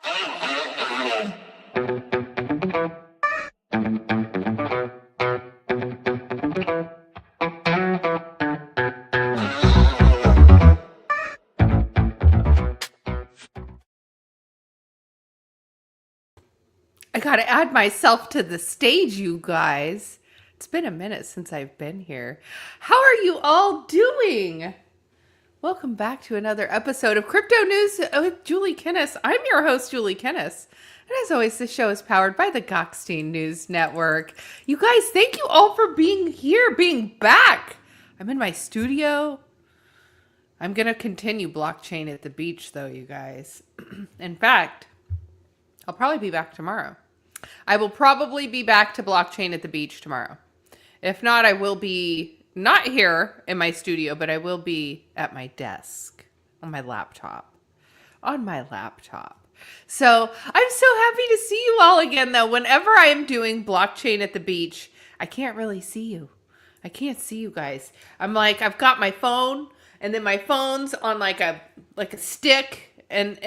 I gotta add myself to the stage, you guys. It's been a minute since I've been here. How are you all doing? Welcome back to another episode of Crypto News with Julie Kennis. I'm your host, Julie Kennis. And as always, this show is powered by the Gokhshtein News Network. You guys, thank you all for being here, being back. I'm in my studio. I'm going to continue blockchain at the beach, though, you guys. In fact, I'll probably be back tomorrow. I will probably be back to blockchain at the beach tomorrow. If not, I will be not here in my studio, but I will be at my desk on my laptop. So I'm so happy to see you all again, though. Whenever I am doing blockchain at the beach, I can't really see you. I can't see you guys. I'm like, I've got my phone, and then my phone's on like a stick, and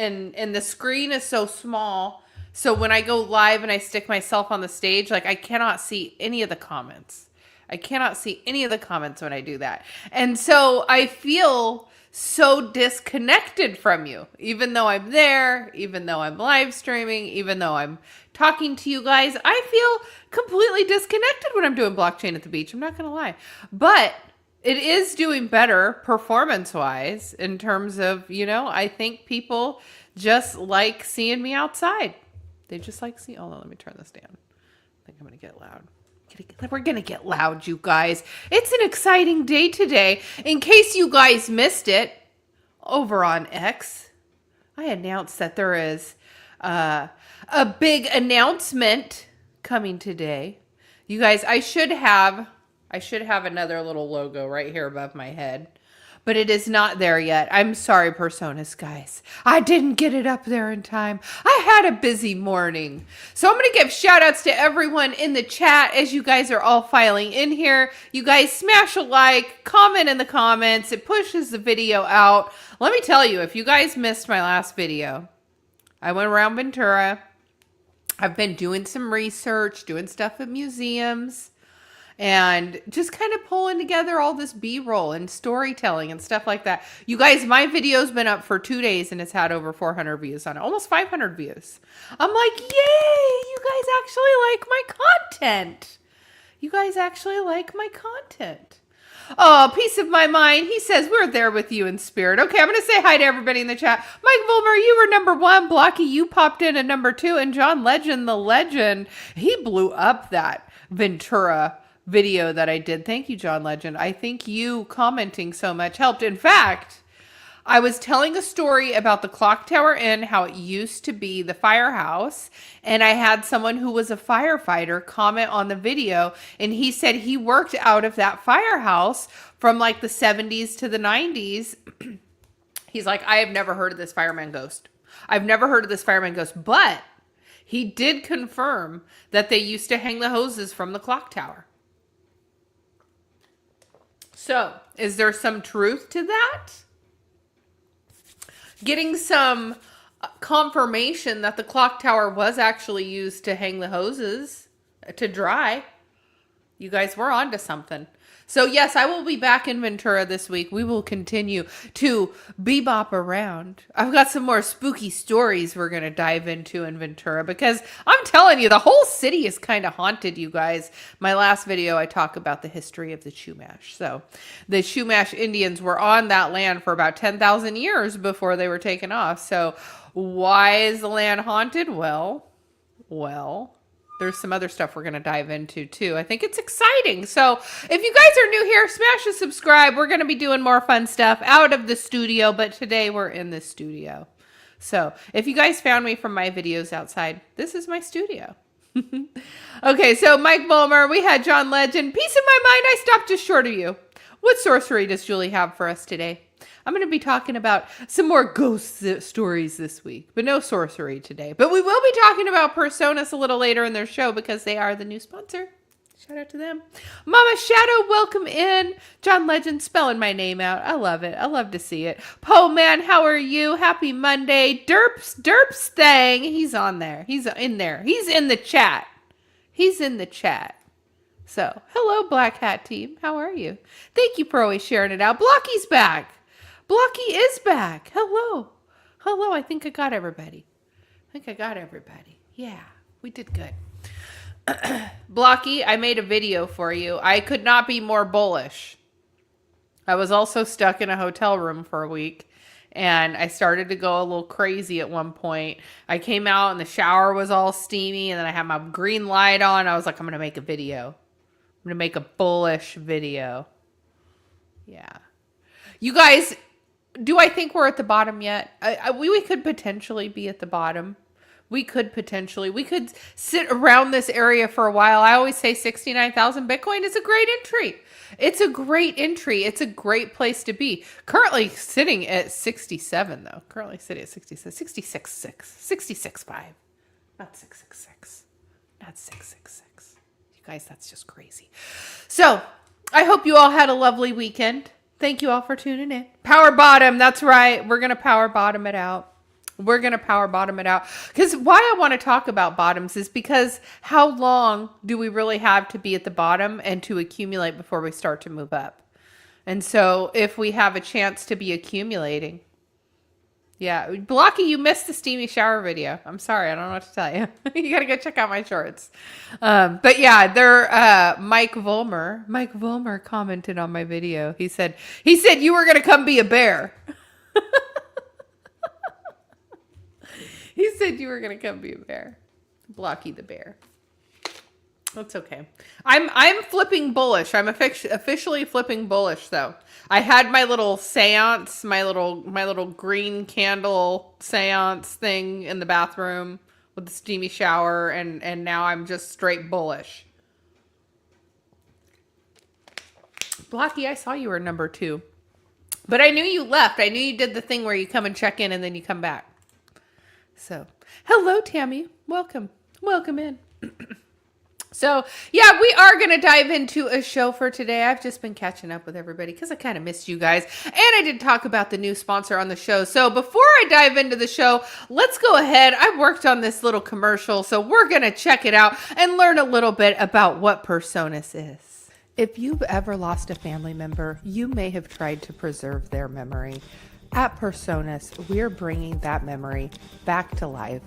the screen is so small. So when I go live and I stick myself on the stage, like I cannot see any of the comments. I cannot see any of the comments when I do that. And so I feel so disconnected from you, even though I'm there, even though I'm live streaming, even though I'm talking to you guys. I feel completely disconnected when I'm doing blockchain at the beach. I'm not going to lie. But it is doing better performance-wise in terms of, I think people just like seeing me outside. They just like seeing, hold on, let me turn this down. I think I'm going to get loud. We're going to get loud, you guys. It's an exciting day today. In case you guys missed it, over on X, I announced that there is a big announcement coming today. You guys, I should have another little logo right here above my head, but it is not there yet. I'm sorry, Personas guys. I didn't get it up there in time. I had a busy morning. So I'm going to give shout outs to everyone in the chat as you guys are all filing in here. You guys smash a like, comment in the comments. It pushes the video out. Let me tell you, if you guys missed my last video, I went around Ventura. I've been doing some research, doing stuff at museums, and just kind of pulling together all this B-roll and storytelling and stuff like that. You guys, my video's been up for 2 days and it's had over 400 views on it. Almost 500 views. I'm like, yay! You guys actually like my content. You guys actually like my content. Oh, peace of my mind. He says, we're there with you in spirit. Okay, I'm going to say hi to everybody in the chat. Mike Volmer, you were number 1. Blocky, you popped in at number 2. And John Legend, the legend, he blew up that Ventura video that I did. Thank you, John Legend. I think you commenting so much helped. In fact, I was telling a story about the Clock Tower Inn, how it used to be the firehouse, and I had someone who was a firefighter comment on the video, and he said he worked out of that firehouse from like the 70s to the 90s. He's like, I have never heard of this fireman ghost. But he did confirm that they used to hang the hoses from the clock tower. So, is there some truth to that? Getting some confirmation that the clock tower was actually used to hang the hoses to dry. You guys were onto something. So yes, I will be back in Ventura this week. We will continue to bebop around. I've got some more spooky stories we're going to dive into in Ventura because I'm telling you, the whole city is kind of haunted, you guys. My last video, I talk about the history of the Chumash. So the Chumash Indians were on that land for about 10,000 years before they were taken off. So why is the land haunted? Well, there's some other stuff we're going to dive into too. I think it's exciting. So if you guys are new here, smash the subscribe. We're going to be doing more fun stuff out of the studio, but today we're in the studio. So if you guys found me from my videos outside, this is my studio. Okay, so Mike Bulmer, we had John Legend. Peace in my mind, I stopped just short of you. What sorcery does Julie have for us today? I'm going to be talking about some more ghost stories this week, but no sorcery today. But we will be talking about Personas a little later in their show because they are the new sponsor. Shout out to them. Mama Shadow, welcome in. John Legend spelling my name out. I love it. I love to see it. Poe Man, how are you? Happy Monday. Derps thing. He's on there. He's in there. He's in the chat. He's in the chat. So, hello, Black Hat team. How are you? Thank you for always sharing it out. Blocky's back. Blocky is back. Hello. Hello. I think I got everybody. Yeah, we did good. Blocky, I made a video for you. I could not be more bullish. I was also stuck in a hotel room for a week, and I started to go a little crazy at one point. I came out and the shower was all steamy, and then I had my green light on. I was like, I'm going to make a video. I'm going to make a bullish video. Yeah. You guys, do I think we're at the bottom yet? We could potentially be at the bottom. We could sit around this area for a while. I always say 69,000 Bitcoin is a great entry. It's a great entry. It's a great place to be. Currently sitting at 67 though. Currently sitting at 66, 66.5. Not 666. Not 666. You guys, that's just crazy. So I hope you all had a lovely weekend. Thank you all for tuning in. Power bottom. That's right. We're going to power bottom it out. Because why I want to talk about bottoms is because how long do we really have to be at the bottom and to accumulate before we start to move up? And so if we have a chance to be accumulating. Yeah. Blocky, you missed the steamy shower video. I'm sorry. I don't know what to tell you. You got to go check out my shorts. But yeah, Mike Volmer commented on my video. He said you were going to come be a bear. He said you were going to come be a bear. Blocky the bear. That's okay. I'm flipping bullish. I'm officially flipping bullish though. I had my little seance, my little green candle seance thing in the bathroom with the steamy shower, and now I'm just straight bullish. Blocky, I saw you were number 2. But I knew you left. I knew you did the thing where you come and check in and then you come back. So, hello, Tammy. Welcome in. So, yeah, we are going to dive into a show for today. I've just been catching up with everybody because I kind of missed you guys. And I did talk about the new sponsor on the show. So, before I dive into the show, let's go ahead. I worked on this little commercial, so we're going to check it out and learn a little bit about what Personas is. If you've ever lost a family member, you may have tried to preserve their memory. At Personas, we're bringing that memory back to life.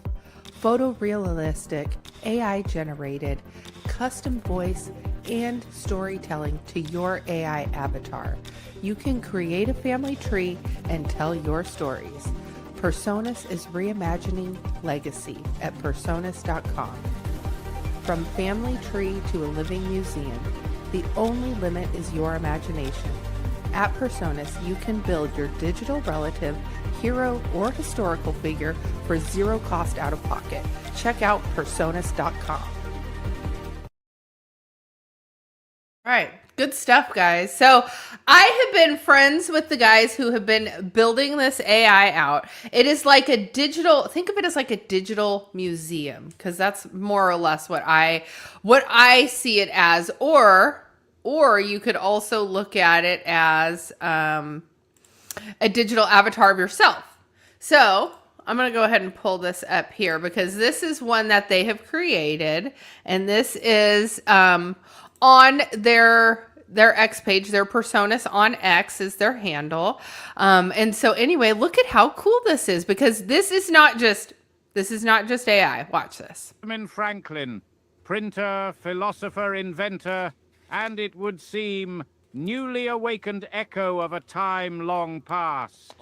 Photorealistic, AI-generated, custom voice, and storytelling to your AI avatar. You can create a family tree and tell your stories. Personas is reimagining legacy at personas.com. From family tree to a living museum, the only limit is your imagination. At Personas, you can build your digital relative, hero, or historical figure for zero cost out of pocket. Check out personas.com. All right, good stuff, guys. So I have been friends with the guys who have been building this AI out. It is like a digital, think of it as like a digital museum, because that's more or less what I see it as, or you could also look at it as a digital avatar of yourself. So I'm going to go ahead and pull this up here because this is one that they have created. And this is on their X page, their Personas on X is their handle. And so anyway, look at how cool this is because this is not just AI. Watch this. Benjamin Franklin, printer, philosopher, inventor, and it would seem newly awakened echo of a time long past.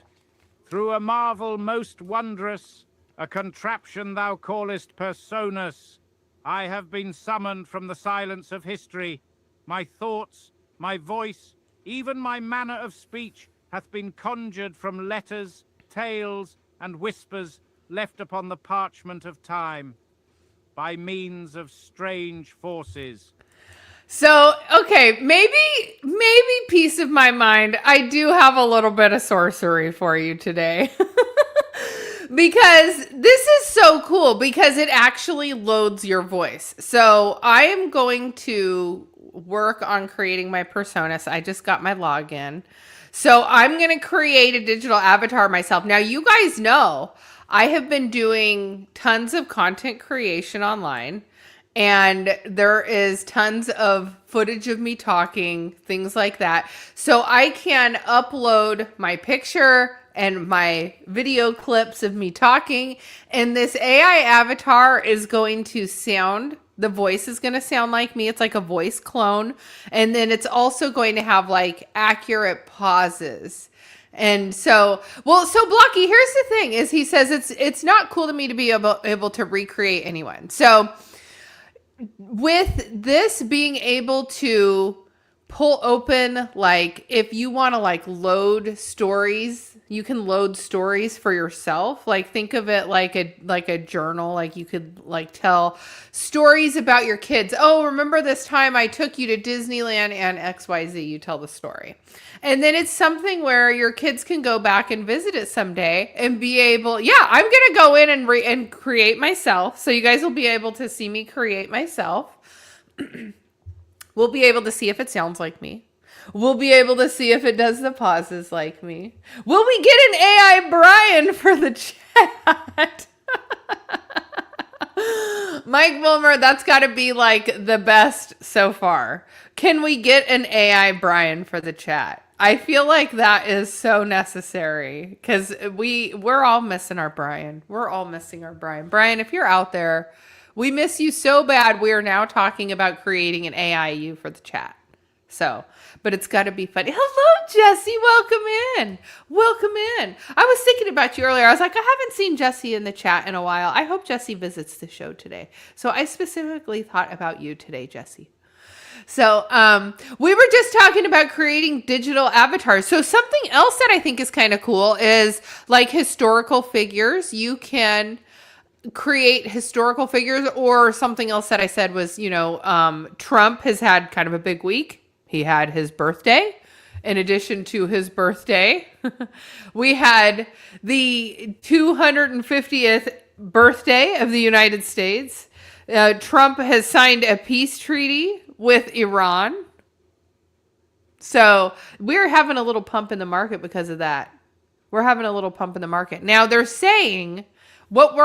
Through a marvel most wondrous, a contraption thou callest Personas, I have been summoned from the silence of history. My thoughts, my voice, even my manner of speech hath been conjured from letters, tales, and whispers left upon the parchment of time, by means of strange forces. So, okay, maybe piece of my mind, I do have a little bit of sorcery for you today. Because this is so cool because it actually loads your voice. So I am going to work on creating my personas. I just got my login. So I'm going to create a digital avatar myself. Now, you guys know I have been doing tons of content creation online, and there is tons of footage of me talking, things like that. So I can upload my picture and my video clips of me talking, and this AI avatar is going to sound, the voice is going to sound like me. It's like a voice clone. And then it's also going to have like accurate pauses. And so, so Blocky, here's the thing is he says it's not cool to me to be able to recreate anyone. So with this being able to pull open, like if you want to like load stories, you can load stories for yourself. Like think of it like a journal. Like you could like tell stories about your kids. Oh, remember this time I took you to Disneyland and XYZ. You tell the story. And then it's something where your kids can go back and visit it someday and be able, I'm going to go in and create myself. So you guys will be able to see me create myself. We'll be able to see if it sounds like me. We'll be able to see if it does the pauses like me. Will we get an AI Brian for the chat? Mike Wilmer, that's got to be like the best so far. Can we get an AI Brian for the chat? I feel like that is so necessary because we're all missing our Brian. We're all missing our Brian. Brian, if you're out there, we miss you so bad. We are now talking about creating an AIU for the chat. So, but it's got to be funny. Hello, Jesse. Welcome in. Welcome in. I was thinking about you earlier. I was like, I haven't seen Jesse in the chat in a while. I hope Jesse visits the show today. So I specifically thought about you today, Jesse. So we were just talking about creating digital avatars. So something else that I think is kind of cool is like historical figures. You can create historical figures, or something else that I said was, Trump has had kind of a big week. He had his birthday. In addition to his birthday, we had the 250th birthday of the United States. Trump has signed a peace treaty with Iran. So we're having a little pump in the market because of that. We're having a little pump in the market. Now they're saying what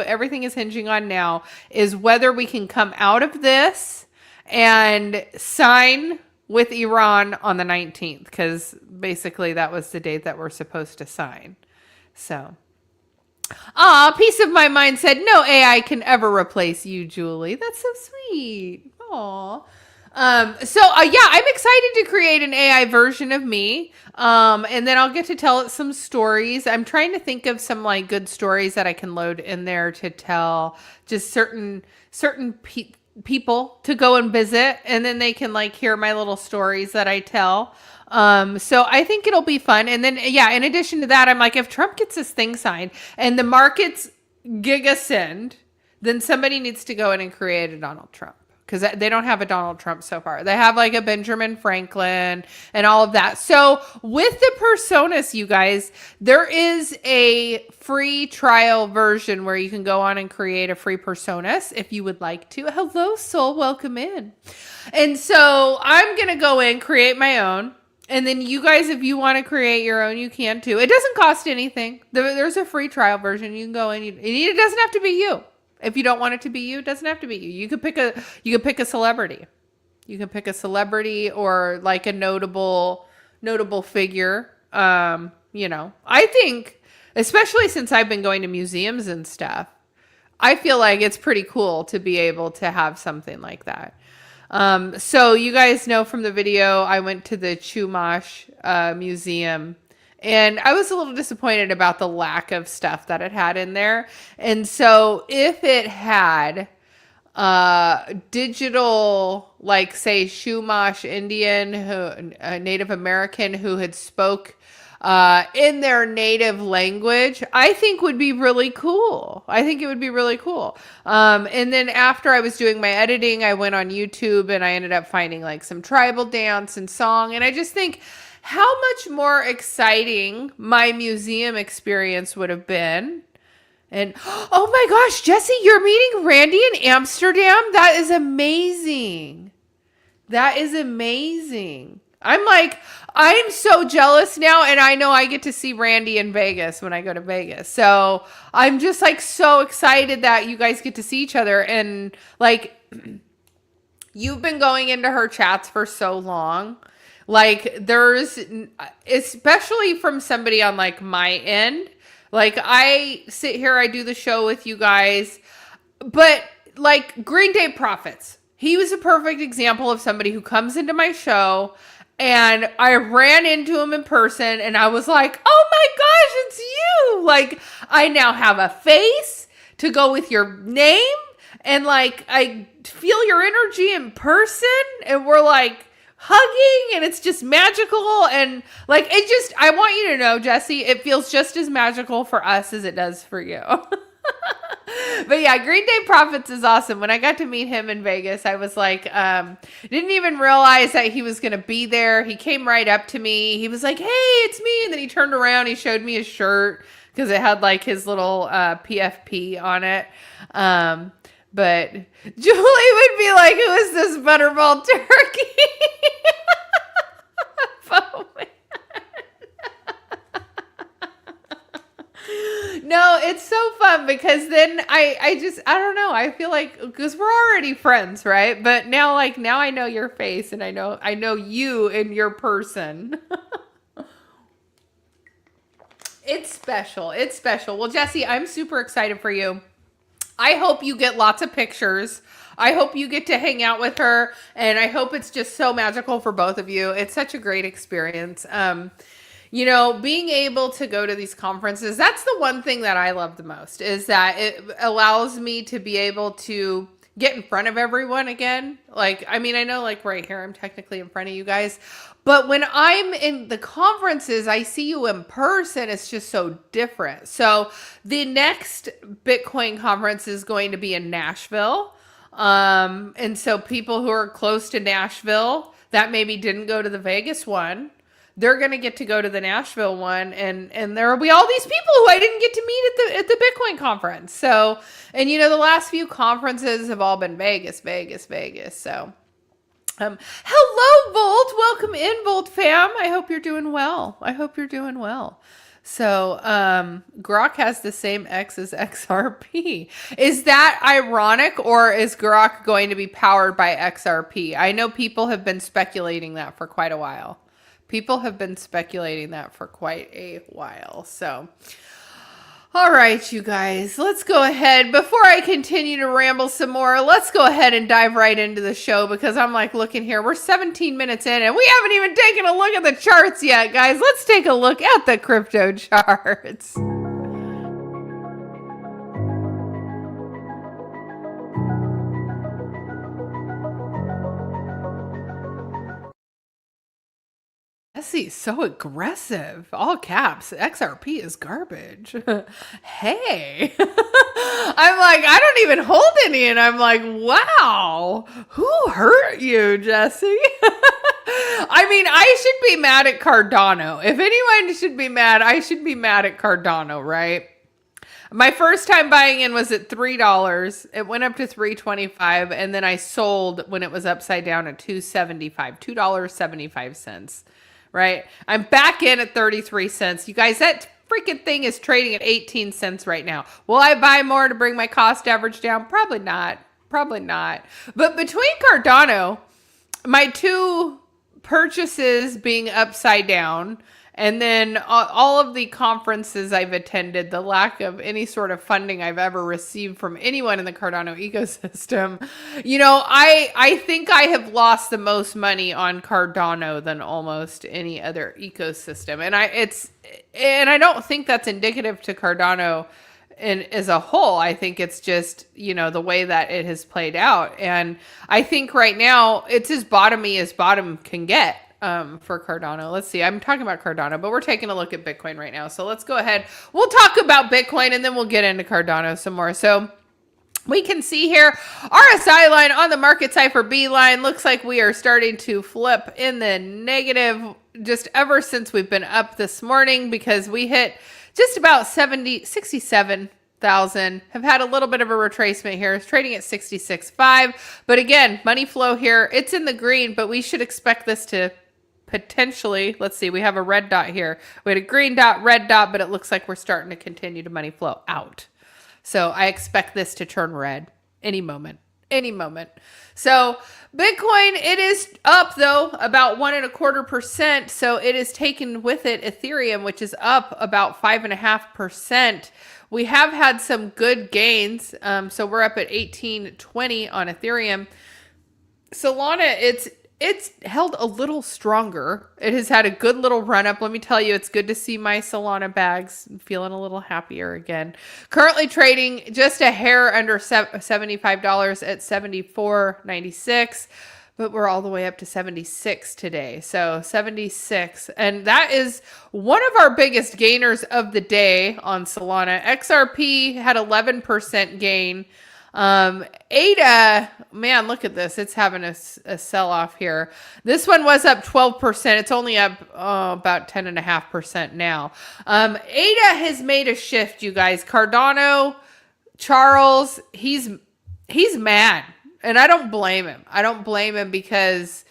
everything is hinging on now is whether we can come out of this and sign with Iran on the 19th, because basically that was the date that we're supposed to sign. So, Piece of My Mind said, no AI can ever replace you, Julie. That's so sweet. Aw. I'm excited to create an AI version of me. And then I'll get to tell it some stories. I'm trying to think of some like good stories that I can load in there to tell just certain people to go and visit, and then they can like hear my little stories that I tell. So I think it'll be fun. And then, in addition to that, I'm like, if Trump gets this thing signed and the markets gigasend, then somebody needs to go in and create a Donald Trump. Because they don't have a Donald Trump so far. They have like a Benjamin Franklin and all of that. So with the personas, you guys, there is a free trial version where you can go on and create a free personas if you would like to. Hello, Soul. Welcome in. And so I'm going to go in, create my own. And then you guys, if you want to create your own, you can too. It doesn't cost anything. There's a free trial version. You can go in. It doesn't have to be you. If you don't want it to be you, it doesn't have to be you. You could pick a celebrity. You can pick a celebrity or like a notable figure. I think, especially since I've been going to museums and stuff, I feel like it's pretty cool to be able to have something like that. So you guys know from the video, I went to the Chumash Museum. And I was a little disappointed about the lack of stuff that it had in there. And so if it had digital, like say Chumash Indian, a Native American who had spoke in their native language, I think would be really cool. I think it would be really cool. And then after I was doing my editing, I went on YouTube and I ended up finding like some tribal dance and song. And I just think how much more exciting my museum experience would have been. And oh my gosh, Jesse, you're meeting Randy in Amsterdam? That is amazing. That is amazing. I'm so jealous now, and I know I get to see Randy in Vegas when I go to Vegas. So I'm just like so excited that you guys get to see each other. And like, you've been going into her chats for so long. Like, there's, especially from somebody on like my end, like I sit here, I do the show with you guys, but like Green Day Profits, he was a perfect example of somebody who comes into my show, and I ran into him in person and I was like, oh my gosh, it's you. Like, I now have a face to go with your name, and like I feel your energy in person, and we're like hugging, and it's just magical. And like, it just, I want you to know, Jesse, it feels just as magical for us as it does for you. But yeah, Green Day Profits is awesome. When I got to meet him in Vegas, I was like, didn't even realize that he was going to be there. He came right up to me. He was like, hey, it's me. And then he turned around, he showed me his shirt because it had like his little PFP on it. But Julie would be like, who is this butterball turkey? Oh, no, it's so fun because then I don't know. I feel like, because we're already friends, right? But now, like, now I know your face, and I know you in your person. It's special. It's special. Well, Jesse, I'm super excited for you. I hope you get lots of pictures. I hope you get to hang out with her, and I hope it's just so magical for both of you. It's such a great experience. You know, being able to go to these conferences, that's the one thing that I love the most, is that it allows me to be able to get in front of everyone again. Like, I mean, I know like right here, I'm technically in front of you guys, but when I'm in the conferences, I see you in person. It's just so different. So the next Bitcoin conference is going to be in Nashville. And so people who are close to Nashville that maybe didn't go to the Vegas one, they're going to get to go to the Nashville one, and there will be all these people who I didn't get to meet at the Bitcoin conference. So, and you know, the last few conferences have all been Vegas. So, hello, Volt. Welcome in, Volt fam. I hope you're doing well. So, Grok has the same X as XRP. Is that ironic, or is Grok going to be powered by XRP? I know people have been speculating that for quite a while. So, all right, you guys, let's go ahead. Before I continue to ramble some more, let's go ahead and dive right into the show, because I'm like looking here. We're 17 minutes in and we haven't even taken a look at the charts yet, guys. Let's take a look at the crypto charts. Jesse's so aggressive. All caps. XRP is garbage. Hey. I'm like, I don't even hold any. And I'm like, wow. Who hurt you, Jesse? I mean, I should be mad at Cardano. If anyone should be mad, I should be mad at Cardano, right? My first time buying in was at $3. It went up to $3.25, and then I sold when it was upside down at $2.75, $2.75. Right? I'm back in at 33 cents. You guys, that freaking thing is trading at 18 cents right now. Will I buy more to bring my cost average down? Probably not. But between Cardano, my two purchases being upside down, and then all of the conferences I've attended, the lack of any sort of funding I've ever received from anyone in the Cardano ecosystem, you know, I think I have lost the most money on Cardano than almost any other ecosystem. And I don't think that's indicative to Cardano as a whole. I think it's just, you know, the way that it has played out. And I think right now it's as bottomy as bottom can get. For Cardano. Let's see. I'm talking about Cardano, but we're taking a look at Bitcoin right now. So let's go ahead. We'll talk about Bitcoin and then we'll get into Cardano some more. So we can see here RSI line on the market Cipher B line. Looks like we are starting to flip in the negative just ever since we've been up this morning, because we hit just about 67 thousand. Have had a little bit of a retracement here. It's trading at 66.5. But again, money flow here. It's in the green, but we should expect this to potentially, let's see, we have a red dot here. We had a green dot, red dot, but it looks like we're starting to continue to money flow out. So I expect this to turn red any moment. Any moment. So Bitcoin, it is up though about 1.25%. So it is taken with it Ethereum, which is up about 5.5%. We have had some good gains. So we're up at 1820 on Ethereum. Solana, it's held a little stronger. It has had a good little run up. Let me tell you, it's good to see my Solana bags. I'm feeling a little happier again. Currently trading just a hair under $75 at $74.96, but we're all the way up to 76 today. So 76, and that is one of our biggest gainers of the day on Solana. XRP had 11% gain. ADA, man, look at this. It's having a sell off here. This one was up 12%. It's only up about 10.5% now. ADA has made a shift, you guys. Cardano, Charles, he's mad. And I don't blame him. I don't blame him because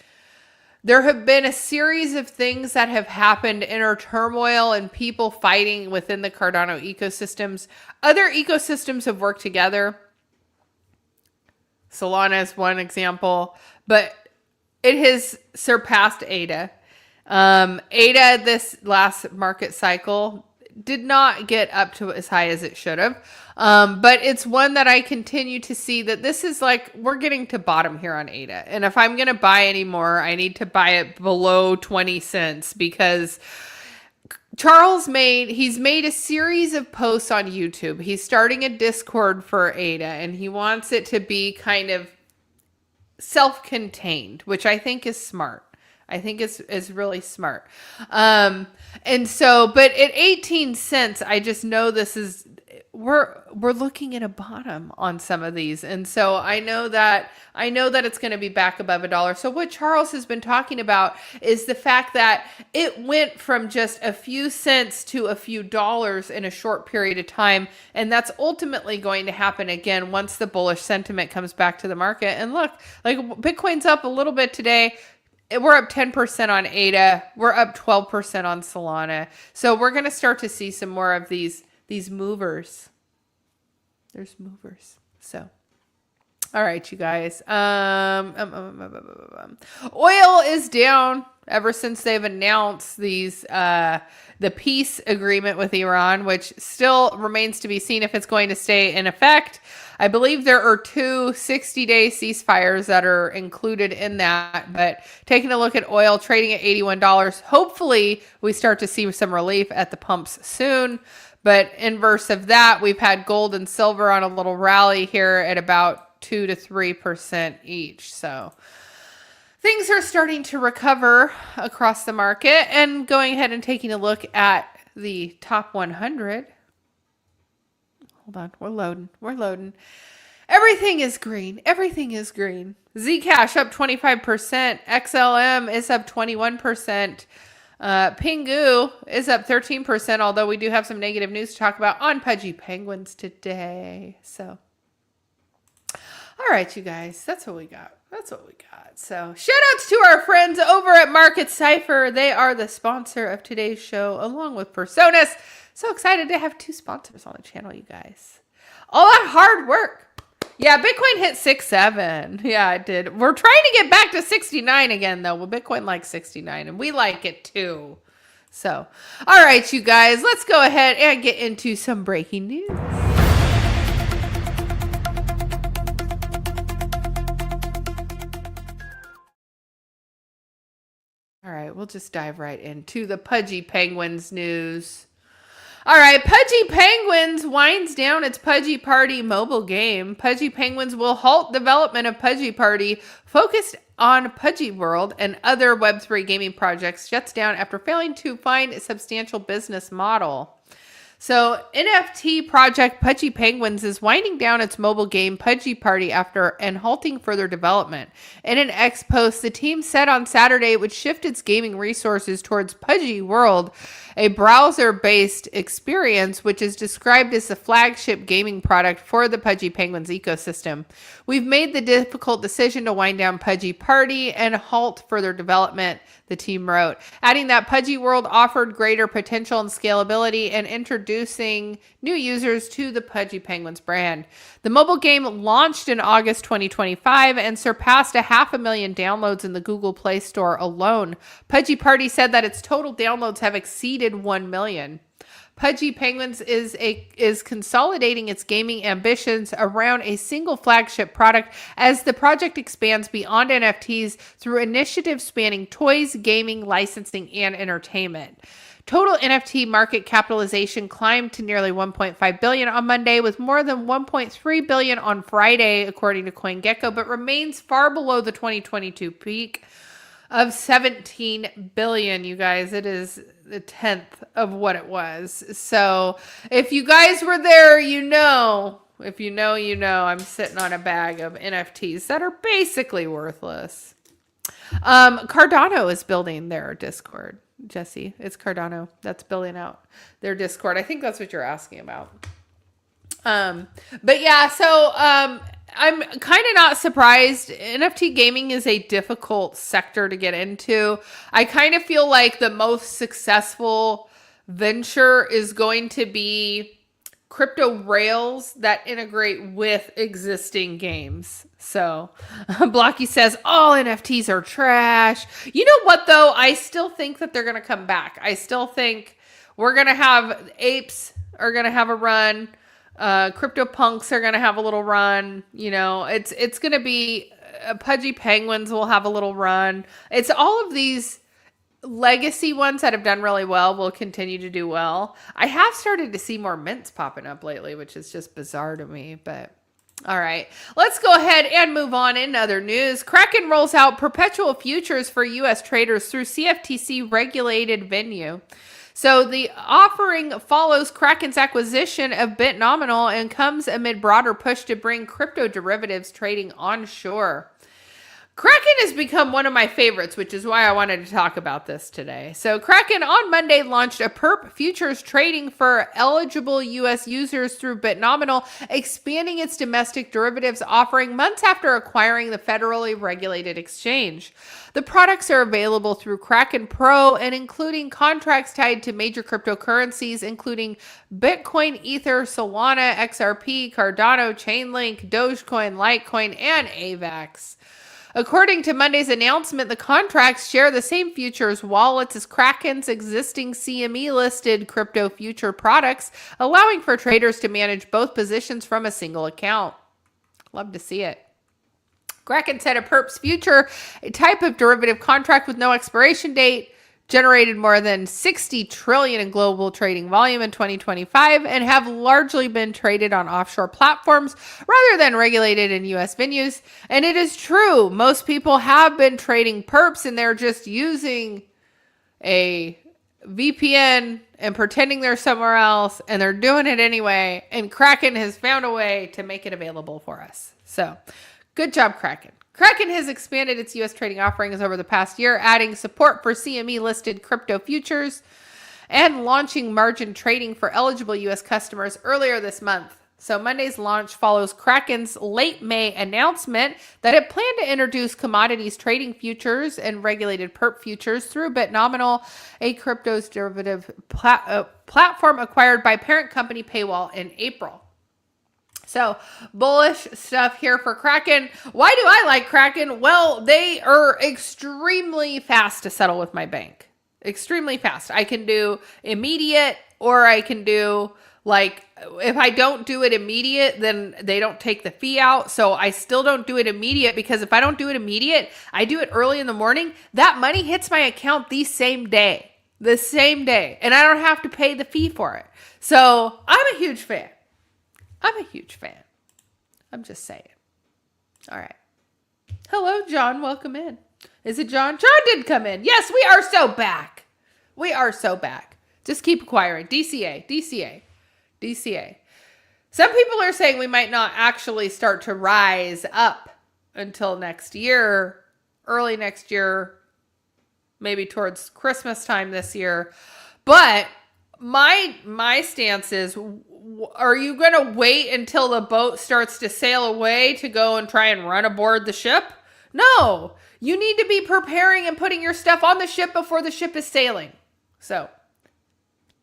there have been a series of things that have happened, inner turmoil and people fighting within the Cardano ecosystems. Other ecosystems have worked together. Solana is one example, but it has surpassed ADA. ADA this last market cycle did not get up to as high as it should have. But it's one that I continue to see that this is like, we're getting to bottom here on ADA. And if I'm going to buy any more, I need to buy it below 20 cents because Charles he's made a series of posts on YouTube. He's starting a Discord for ADA and he wants it to be kind of self-contained, which I think is smart. I think is really smart. And so, but at 18 cents, I just know this is, we're looking at a bottom on some of these. And so I know that it's going to be back above $1. So what Charles has been talking about is the fact that it went from just a few cents to a few dollars in a short period of time. And that's ultimately going to happen again once the bullish sentiment comes back to the market. And look, like Bitcoin's up a little bit today. We're up 10% on ADA. We're up 12% on Solana. So we're going to start to see some more of these movers. There's movers. So, all right, you guys. Oil is down ever since they've announced these the peace agreement with Iran, which still remains to be seen if it's going to stay in effect. I believe there are 2 60-day ceasefires that are included in that, but taking a look at oil trading at $81, hopefully we start to see some relief at the pumps soon. But inverse of that, we've had gold and silver on a little rally here at about 2 to 3% each. So things are starting to recover across the market. And going ahead and taking a look at the top 100. Hold on, we're loading. Everything is green. Everything is green. Zcash up 25%. XLM is up 21%. Pingu is up 13%, although we do have some negative news to talk about on Pudgy Penguins today. So, all right, you guys, that's what we got. So shout outs to our friends over at Market Cipher. They are the sponsor of today's show, along with Personas. So excited to have 2 sponsors on the channel, you guys. All that hard work. Yeah, Bitcoin hit 6.7. Yeah, it did. We're trying to get back to 69 again, though. Well, Bitcoin likes 69, and we like it, too. So, all right, you guys, let's go ahead and get into some breaking news. All right, we'll just dive right into the Pudgy Penguins news. All right, Pudgy Penguins winds down its Pudgy Party mobile game. Pudgy Penguins will halt development of Pudgy Party, focused on Pudgy World and other Web3 gaming projects, shuts down after failing to find a substantial business model. So NFT project Pudgy Penguins is winding down its mobile game Pudgy Party and halting further development. In an X post, the team said on Saturday it would shift its gaming resources towards Pudgy World, a browser-based experience which is described as the flagship gaming product for the Pudgy Penguins ecosystem. We've made the difficult decision to wind down Pudgy Party and halt further development, the team wrote, adding that Pudgy World offered greater potential and scalability and introducing new users to the Pudgy Penguins brand. The mobile game launched in August 2025 and surpassed 500,000 downloads in the Google Play Store alone. Pudgy Party said that its total downloads have exceeded 1 million. Pudgy Penguins is consolidating its gaming ambitions around a single flagship product as the project expands beyond NFTs through initiatives spanning toys, gaming, licensing, and entertainment. Total NFT market capitalization climbed to nearly 1.5 billion on Monday, with more than 1.3 billion on Friday, according to CoinGecko, but remains far below the 2022 peak of 17 billion, you guys. It is a tenth of what it was. So if you guys were there, you know. If you know, you know. I'm sitting on a bag of NFTs that are basically worthless. Cardano is building their Discord. Jesse, it's Cardano that's building out their Discord. I think that's what you're asking about. But yeah, so I'm kind of not surprised. NFT gaming is a difficult sector to get into. I kind of feel like the most successful venture is going to be crypto rails that integrate with existing games. So Blocky says all NFTs are trash. You know what though? I still think that they're going to come back. I still think we're going to have apes are going to have a run. Crypto punks are going to have a little run. You know, it's going to be Pudgy Penguins will have a little run. It's all of these legacy ones that have done really well will continue to do well. I have started to see more mints popping up lately, which is just bizarre to me, but all right, let's go ahead and move on. In other news, Kraken rolls out perpetual futures for U.S. traders through CFTC regulated venue. So the offering follows Kraken's acquisition of BitNominal and comes amid broader push to bring crypto derivatives trading onshore. Kraken has become one of my favorites, which is why I wanted to talk about this today. So Kraken on Monday launched a perp futures trading for eligible U.S. users through BitNominal, expanding its domestic derivatives offering months after acquiring the federally regulated exchange. The products are available through Kraken Pro and including contracts tied to major cryptocurrencies, including Bitcoin, Ether, Solana, XRP, Cardano, Chainlink, Dogecoin, Litecoin, and AVAX. According to Monday's announcement, the contracts share the same futures wallets as Kraken's existing CME-listed crypto future products, allowing for traders to manage both positions from a single account. Love to see it. Kraken said a perps future, a type of derivative contract with no expiration date, generated more than 60 trillion in global trading volume in 2025 and have largely been traded on offshore platforms rather than regulated in US venues. And it is true, most people have been trading perps and they're just using a VPN and pretending they're somewhere else, and they're doing it anyway. And Kraken has found a way to make it available for us. So good job, Kraken. Kraken has expanded its U.S. trading offerings over the past year, adding support for CME-listed crypto futures and launching margin trading for eligible U.S. customers earlier this month. So Monday's launch follows Kraken's late May announcement that it planned to introduce commodities trading futures and regulated perp futures through BitNominal, a crypto's derivative platform acquired by parent company Paywall in April. So bullish stuff here for Kraken. Why do I like Kraken? Well, they are extremely fast to settle with my bank. Extremely fast. I can do immediate, or I can do like, if I don't do it immediate, then they don't take the fee out. So I still don't do it immediate, because if I don't do it immediate, I do it early in the morning. That money hits my account the same day. And I don't have to pay the fee for it. So I'm a huge fan. I'm just saying. All right. Hello, John. Welcome in. Is it John? John did come in. Yes, we are so back. Just keep acquiring. DCA. DCA. Some people are saying we might not actually start to rise up until next year, early next year, maybe towards Christmas time this year. But my stance is, are you going to wait until the boat starts to sail away to go and try and run aboard the ship? No, you need to be preparing and putting your stuff on the ship before the ship is sailing. So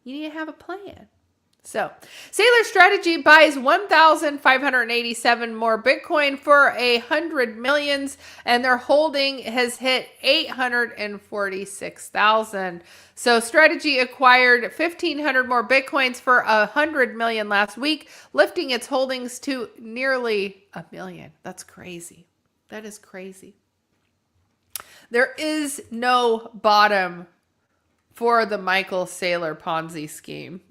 you need to have a plan. So Sailor Strategy buys 1,587 more Bitcoin for 100 millions, and their holding has hit 846,000. So Strategy acquired 1,500 more Bitcoins for 100 million last week, lifting its holdings to nearly 1 million. That's crazy. That is crazy. There is no bottom for the Michael Saylor Ponzi scheme.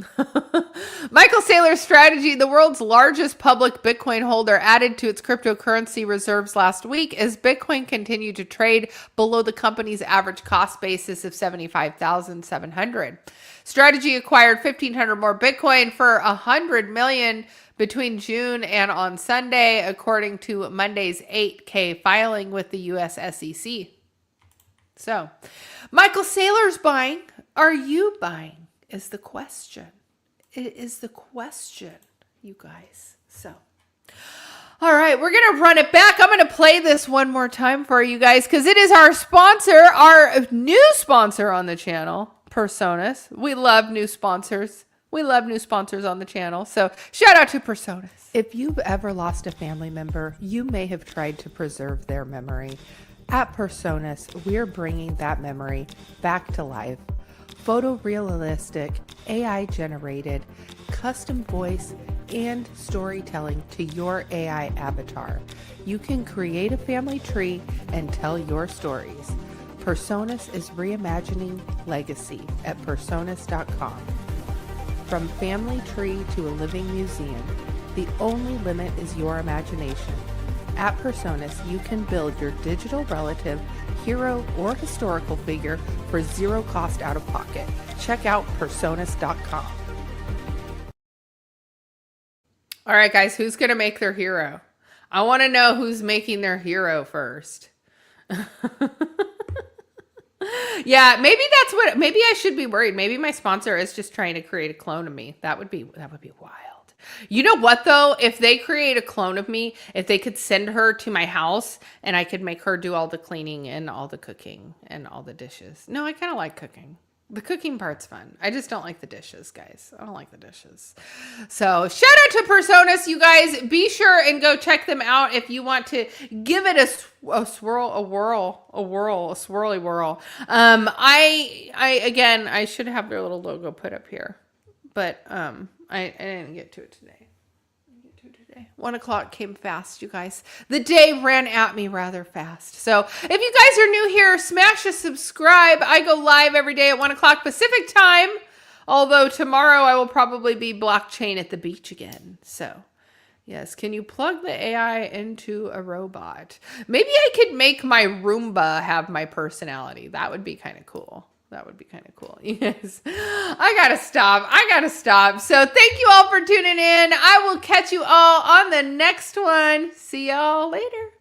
Michael Saylor's Strategy, the world's largest public Bitcoin holder, added to its cryptocurrency reserves last week as Bitcoin continued to trade below the company's average cost basis of $75,700. Strategy acquired 1,500 more Bitcoin for 100 million between June and on Sunday, according to Monday's 8K filing with the US SEC. So, Michael Saylor's buying. Are you buying? Is the question. It is the question, you guys. So, all right, we're going to run it back. I'm going to play this one more time for you guys because it is our sponsor, our new sponsor on the channel, Personas. We love new sponsors. We love new sponsors on the channel. So, shout out to Personas. If you've ever lost a family member, you may have tried to preserve their memory. At Personas, we're bringing that memory back to life. Photorealistic, AI-generated, custom voice, and storytelling to your AI avatar. You can create a family tree and tell your stories. Personas is reimagining legacy at personas.com. From family tree to a living museum, the only limit is your imagination. At Personas, you can build your digital relative, hero, or historical figure for zero cost out of pocket. Check out personas.com. All right, guys, who's going to make their hero? I want to know who's making their hero first. Yeah, maybe I should be worried. Maybe my sponsor is just trying to create a clone of me. That would be wild. You know what, though? If they create a clone of me, if they could send her to my house and I could make her do all the cleaning and all the cooking and all the dishes. No, I kind of like cooking. The cooking part's fun. I just don't like the dishes, guys. I don't like the dishes. So shout out to Personas, you guys. Be sure and go check them out if you want to give it a swirly whirl. I should have their little logo put up here, but I didn't get to it today. 1 o'clock came fast, you guys. The day ran at me rather fast. So if you guys are new here, smash a subscribe. I go live every day at 1 o'clock Pacific time. Although tomorrow I will probably be blockchain at the beach again. So yes, can you plug the AI into a robot? Maybe I could make my Roomba have my personality. That would be kind of cool. That would be kind of cool. Yes. I gotta stop. So thank you all for tuning in. I will catch you all on the next one. See y'all later.